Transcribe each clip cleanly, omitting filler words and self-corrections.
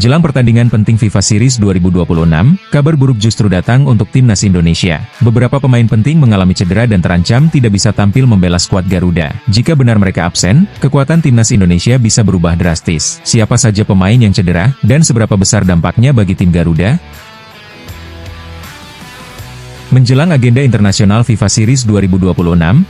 Jelang pertandingan penting FIFA Series 2026, kabar buruk justru datang untuk timnas Indonesia. Beberapa pemain penting mengalami cedera dan terancam tidak bisa tampil membela skuad Garuda. Jika benar mereka absen, kekuatan timnas Indonesia bisa berubah drastis. Siapa saja pemain yang cedera, dan seberapa besar dampaknya bagi tim Garuda? Menjelang agenda internasional FIFA Series 2026,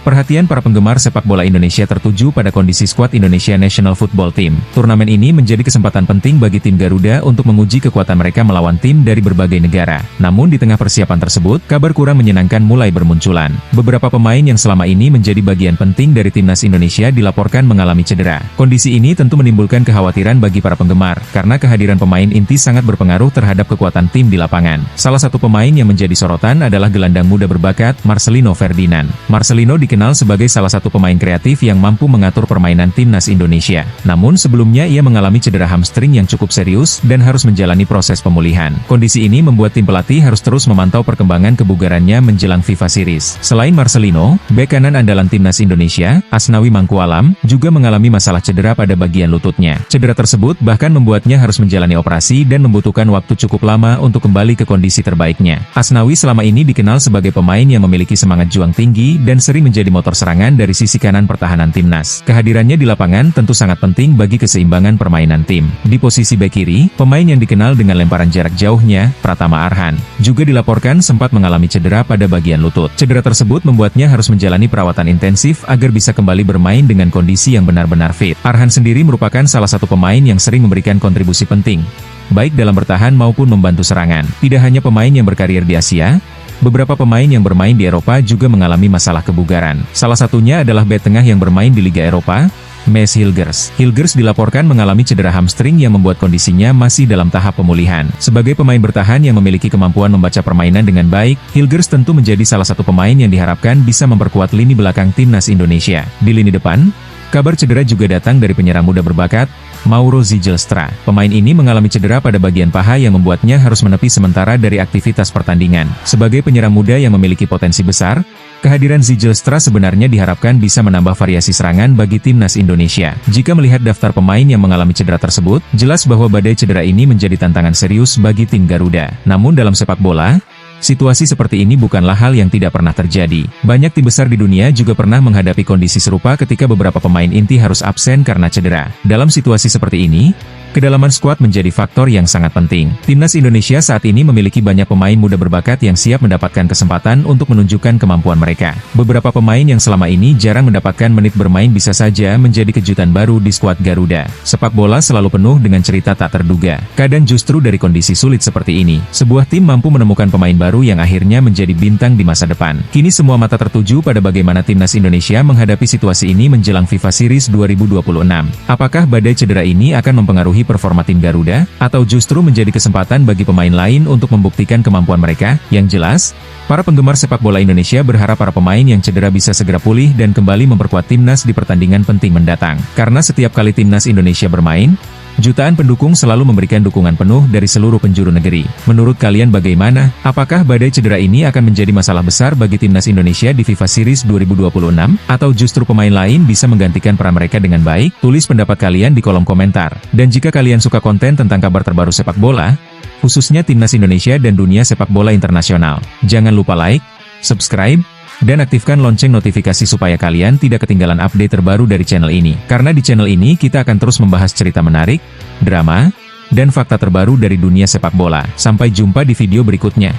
perhatian para penggemar sepak bola Indonesia tertuju pada kondisi skuad Indonesia National Football Team. Turnamen ini menjadi kesempatan penting bagi tim Garuda untuk menguji kekuatan mereka melawan tim dari berbagai negara. Namun di tengah persiapan tersebut, kabar kurang menyenangkan mulai bermunculan. Beberapa pemain yang selama ini menjadi bagian penting dari timnas Indonesia dilaporkan mengalami cedera. Kondisi ini tentu menimbulkan kekhawatiran bagi para penggemar, karena kehadiran pemain inti sangat berpengaruh terhadap kekuatan tim di lapangan. Salah satu pemain yang menjadi sorotan adalah gelandang muda berbakat, Marcelino Ferdinand. Marcelino dikenal sebagai salah satu pemain kreatif yang mampu mengatur permainan timnas Indonesia. Namun sebelumnya ia mengalami cedera hamstring yang cukup serius dan harus menjalani proses pemulihan. Kondisi ini membuat tim pelatih harus terus memantau perkembangan kebugarannya menjelang FIFA Series. Selain Marcelino, bek kanan andalan timnas Indonesia, Asnawi Mangkualam, juga mengalami masalah cedera pada bagian lututnya. Cedera tersebut bahkan membuatnya harus menjalani operasi dan membutuhkan waktu cukup lama untuk kembali ke kondisi terbaiknya. Asnawi selama ini dikenal sebagai pemain yang memiliki semangat juang tinggi dan sering menjadi motor serangan dari sisi kanan pertahanan timnas. Kehadirannya di lapangan tentu sangat penting bagi keseimbangan permainan tim. Di posisi bek kiri, pemain yang dikenal dengan lemparan jarak jauhnya, Pratama Arhan, juga dilaporkan sempat mengalami cedera pada bagian lutut. Cedera tersebut membuatnya harus menjalani perawatan intensif agar bisa kembali bermain dengan kondisi yang benar-benar fit. Arhan sendiri merupakan salah satu pemain yang sering memberikan kontribusi penting, baik dalam bertahan maupun membantu serangan. Tidak hanya pemain yang berkarir di Asia, beberapa pemain yang bermain di Eropa juga mengalami masalah kebugaran. Salah satunya adalah bek tengah yang bermain di Liga Eropa, Mads Hilgers. Hilgers dilaporkan mengalami cedera hamstring yang membuat kondisinya masih dalam tahap pemulihan. Sebagai pemain bertahan yang memiliki kemampuan membaca permainan dengan baik, Hilgers tentu menjadi salah satu pemain yang diharapkan bisa memperkuat lini belakang timnas Indonesia. Di lini depan, kabar cedera juga datang dari penyerang muda berbakat, Mauro Zijlstra. Pemain ini mengalami cedera pada bagian paha yang membuatnya harus menepi sementara dari aktivitas pertandingan. Sebagai penyerang muda yang memiliki potensi besar, kehadiran Zijlstra sebenarnya diharapkan bisa menambah variasi serangan bagi timnas Indonesia. Jika melihat daftar pemain yang mengalami cedera tersebut, jelas bahwa badai cedera ini menjadi tantangan serius bagi tim Garuda. Namun dalam sepak bola, situasi seperti ini bukanlah hal yang tidak pernah terjadi. Banyak tim besar di dunia juga pernah menghadapi kondisi serupa ketika beberapa pemain inti harus absen karena cedera. Dalam situasi seperti ini, kedalaman skuad menjadi faktor yang sangat penting. Timnas Indonesia saat ini memiliki banyak pemain muda berbakat yang siap mendapatkan kesempatan untuk menunjukkan kemampuan mereka. Beberapa pemain yang selama ini jarang mendapatkan menit bermain bisa saja menjadi kejutan baru di skuad Garuda. Sepak bola selalu penuh dengan cerita tak terduga. Kadang justru dari kondisi sulit seperti ini, sebuah tim mampu menemukan pemain baru yang akhirnya menjadi bintang di masa depan. Kini semua mata tertuju pada bagaimana timnas Indonesia menghadapi situasi ini menjelang FIFA Series 2026. Apakah badai cedera ini akan mempengaruhi performa tim Garuda, atau justru menjadi kesempatan bagi pemain lain untuk membuktikan kemampuan mereka? Yang jelas, para penggemar sepak bola Indonesia berharap para pemain yang cedera bisa segera pulih dan kembali memperkuat timnas di pertandingan penting mendatang. Karena setiap kali timnas Indonesia bermain, jutaan pendukung selalu memberikan dukungan penuh dari seluruh penjuru negeri. Menurut kalian bagaimana? Apakah badai cedera ini akan menjadi masalah besar bagi timnas Indonesia di FIFA Series 2026? Atau justru pemain lain bisa menggantikan peran mereka dengan baik? Tulis pendapat kalian di kolom komentar. Dan jika kalian suka konten tentang kabar terbaru sepak bola, khususnya timnas Indonesia dan dunia sepak bola internasional, jangan lupa like, subscribe, dan aktifkan lonceng notifikasi supaya kalian tidak ketinggalan update terbaru dari channel ini. Karena di channel ini kita akan terus membahas cerita menarik, drama, dan fakta terbaru dari dunia sepak bola. Sampai jumpa di video berikutnya.